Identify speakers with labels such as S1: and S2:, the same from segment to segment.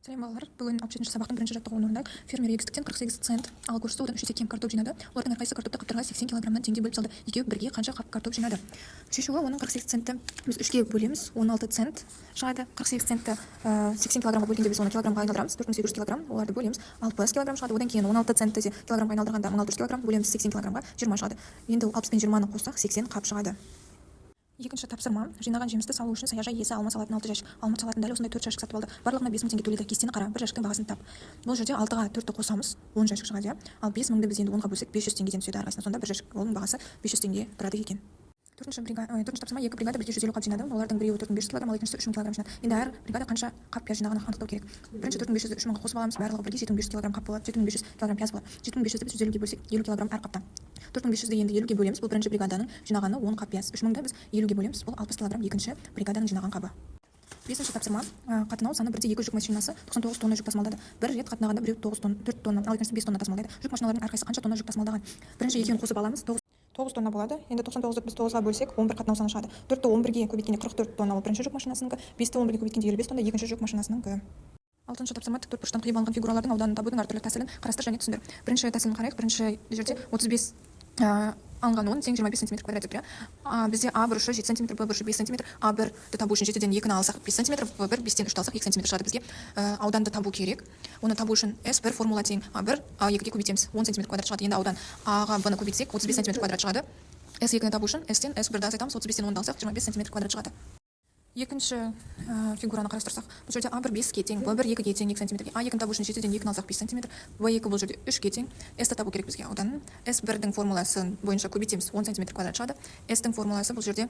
S1: Сәлем балалар, бүгін 67 сабақтың бірінші жаттығуын орындайық. Фермер егістіктен 48 цент ал көршісі одан 3 есе кем картоп жинады. Олардың әрқайсысы картопты қаптарға 80 килограммнан теңге бөліп салды. Екеуі бірге қанша қап картоп жинады? Шешуі оның 48 центті біз 3-ге бөлеміз, 16 цент шығады. 48 центті 80 килограммға бөлгенде біз оны килограммға айналдырамыз, 4800 килограмм, оларды бөлеміз, 60 килограмм шығады. Одан кейін 16 центті де килограммға айналдырғанда 1600 килограмм бөлеміз, 80 килограммға 20 шығады. Енді 60 пен 20-ны қоссақ 80 қап шығады. Екінші тапсырма: жинаған жемісті салу үшін саяжай иесі алма салатын 6 жәшік. Алма салатын дәл осындай 4 жәшік сатып алды. Барлығына 5000 теңге төледі. Кестені қара, бір жәшіктің бағасын тап. Бұл жерде 6-ға 4-ті қосамыз, 10 жәшік шығады. Ал 5000-ді біз енді 10-ға бөлсек 500 теңгеден түседі әрқайсысына. Сонда бір жәшік оның бағасы 500 теңге тұрады екен. Төртінші тапсырма: екі бригада бірге 150 қап жинады. Олардың біреуі 4500 килограмм, ал екіншісі 3000 килограмм жинады. Енді әр бригада қанша қап пияз жинағанын анықтау керек. Бірінші 4500-ді 3000-ға қосып аламыз, барлығы бірге 7500 килограмм қап болады, 7500 килограмм пияз болады. 7500-ді біз 150-ге бөлсек 50 килограмм әр қаптан. 4500-ді енді 50-ге бөлеміз, бұл бірінші бригаданың жинағаны 10 қап пияз. 3000-ді біз 50-ге бөлеміз, бұл 60 килограмм екінші бригаданың жинаған қабы. Бесінші тапсырма: қатынау саны бірде 2 жүк машинасы 99 тонна жүк тасымалдады. Бір рет қатынағанда біреу 4 тонна, ал екіншісі 5 тонна тасымалдайды. Жүк машиналарының әрқайсысы қанша тонна жүк тасымалдаған? Бірінші екеуін қосып аламыз, 9 тонна болады. Енді 99-ды біз 9-ға бөлсек 11 қатынау саны шығады. 4-ті 11-ге көбейткенде 44 тонна ол бірінші жүк машинасынікі, 5-ті 11-ге көбейткенде 55 тонна екінші жүк машинасынікі. Алтыншы тапсырма: тікбұрыштан қиып алынған фигуралардың ауданын табудың әртүрлі тәсілін қарастыр және түсіндір. Бірінші тәсілін қарайық. Бірінші жерде 35 алынған 10 тең 25 см квадрат деп тұр. Бізде А бұрышы 7 см, Б бұрышы 5 см. А1-ді табу үшін 7-ден 2-ні алсақ 5 см, Б1 5-тен 3-ті алсақ 2 см шығады бізге. Ауданды табу керек. Оны табу үшін S1 формула тең А1, А2-ге көбейтеміз, 10 см квадрат шығады. Енді аудан Аға Б-ны көбейтсек 35 см квадрат шығады. S2-ні табу үшін S-тен S1-ді азайтамыз, 35-тен 10-ды алсақ 25 см квадрат шығады. Екінші фигураны қарастырсақ, бұл жерде А1 5-ге тең, Б1 2-ге тең 2 см. А2-ні табу үшін 7-ден 2-ні алсақ 5 см, Б2 бұл жерде 3-ге тең. S-ті табу керек бізге ауданын. S1-дің формуласы бойынша көбейтеміз, 10 см квадрат шығады. S-тің формуласы бұл жерде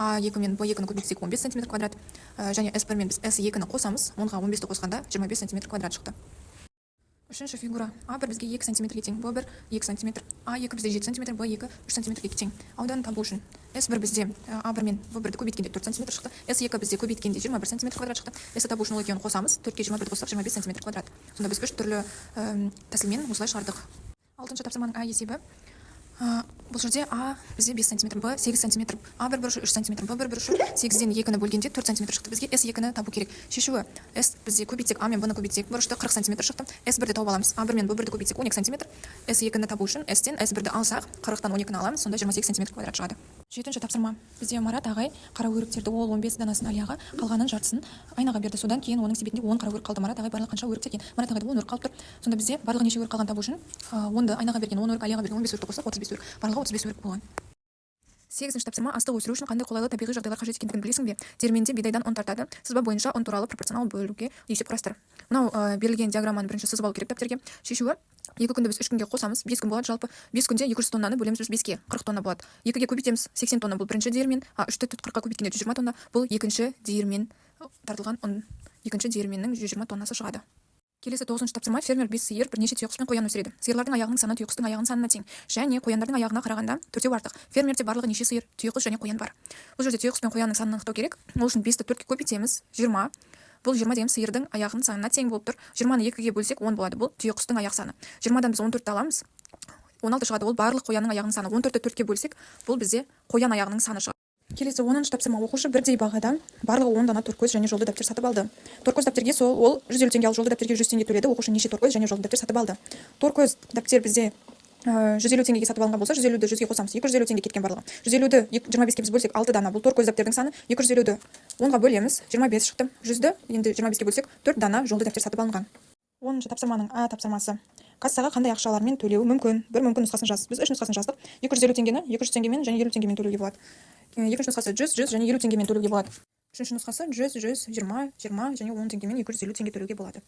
S1: А2 мен Б2-ні көбейтсек 15 см квадрат, және S1 мен біз S2-ні қосамыз, 10-ға 15-ті қосқанда 25 см квадрат шықты. Үшінші фигура: А1 бізге 2 см-ге тең, Б1 2 см, А2 бізде 7 см, Б2 3 см-ге тең. Ауданын табу үшін S1 бізде А1 мен Б1-ді көбейткенде 4 см шықты, S2 бізде көбейткенде 21 см квадрат шықты. S-ті табу үшін ол екеуін қосамыз, 4-ке 21-ді қоссақ 25 см квадрат. Сонда біз 3 түрлі тәсілмен осылай шығардық. Алтыншы тапсырманың А есебі: бұл жерде А бізде 5 см, Б 8 см, А1 бұрышы 3 см, Б1 бұрышы 8-ден 2-ні бөлгенде 4 см шықты. Бізге S2-ні табу керек. Шешуі: S бізде көбейтсек, А мен Б-ны көбейтсек, бұрышты 40 см шықты. S1-ді тауып аламыз, А1 мен Б1-ді көбейтсек 12 см. S2-ні табу үшін S-тен S1-ді алсақ 40-тан 12-ні аламыз, сонда 28 см квадрат шығады. Жетінші тапсырма: бізде Марат ағай қара өріктерді, ол 15 данасын Алияға, қалғанын жартысын Айнаға берді. Содан кейін оның себетінде 10 қара өрік қалды. Марат ағай барлығы қанша өрік теккен? Марат ағайда 10 өрік қалып тұр. Сонда бізде барлығы неше өрік қалған табу үшін 10-ды Айнаға берген, 10 өрік Алияға берген, 15 өрікті қоссақ 35 өрік. Барлығы 35 өрік болған. Сегізінші тапсырма: астық өсіру үшін қандай қолайлы табиғи жағдайлар қажет екендігін білесің бе? Диірменде бидайдан ұн тартады. Сызба бойынша ұн туралы пропорционал бөлуге есеп құрастыр. Мынау берілген диаграмманы бірінші сызып алу керек дәптерге. Шешуі: 2 күнді біз 3 күнге қосамыз, 5 күн болады. Жалпы 5 күнде 200 тоннаны бөлеміз біз 5-ке, 40 тонна болады. 2-ге көбейтеміз, 80 тонна бұл бірінші диірмен, 3-ті 40-қа көбейткенде 120 тонна, бұл екінші диірмен тартылған ұн, екінші диірменнің 120 тоннасы шығады. Келесі 9-шы тапсырма: фермер 5 сиыр, бірнеше түйеқұс пен қоян өсіреді. Сиырлардың аяғының саны түйеқұстың аяғының санына тең, және қояндардың аяғына қарағанда 4-еу артық. Фермерде барлығы неше сиыр, түйеқұс және қоян бар? Бұл жерде түйеқұс пен қоянның санын анықтау керек. Ол үшін 5-ті 4-ке көбейтеміз, 20. Бұл 20 деген сиырдың аяғының санына тең болып тұр. 20-ны 2-ге бөлсек 10 болады. Бұл түйеқұстың аяқ саны. 20-дан біз 14-ті аламыз, 16 шығады. Ол барлық қоянның аяғының саны. 14-ті 4-ке бөлсек, бұл бізде қоян аяғының саны шығады. Келесі 10-шы тапсырма: оқушы бірдей бағада барлығы 10 дана торкөз және жолды дәптер сатып алды. Торкөз дәптерге ол 150 теңге, ал жолды дәптерге 100 теңге төледі. Оқушы неше торкөз және жолды дәптер сатып алды? Торкөз дәптер бізде 150 теңгеге сатып алынған болса, 150-ді 100-ге қосамыз, 250 теңге кеткен барлығы. 150-ді 25-ке біз бөлсек 6 дана, бұл торкөз дәптердің саны. 250-ді 10-ға бөлеміз, 25 шықты. 100-ді енді 25-ке бөлсек 4 дана жолды дәптер сатып алынған. 10-шы тапсырманың А тапсырмасы: кассаға қандай ақшалармен төлеуі мүмкін? Бір мүмкін нұсқасын жаз. Біз 3 нұсқасын жаздық. 250 теңгені 200 теңгемен және 50 теңгемен төлеуге болады. Екінші нұсқасы 100 және 50 теңгемен төлеуге болады. Үшінші нұсқасы 100 20 және 10 теңгемен 250 теңге төлеуге болады.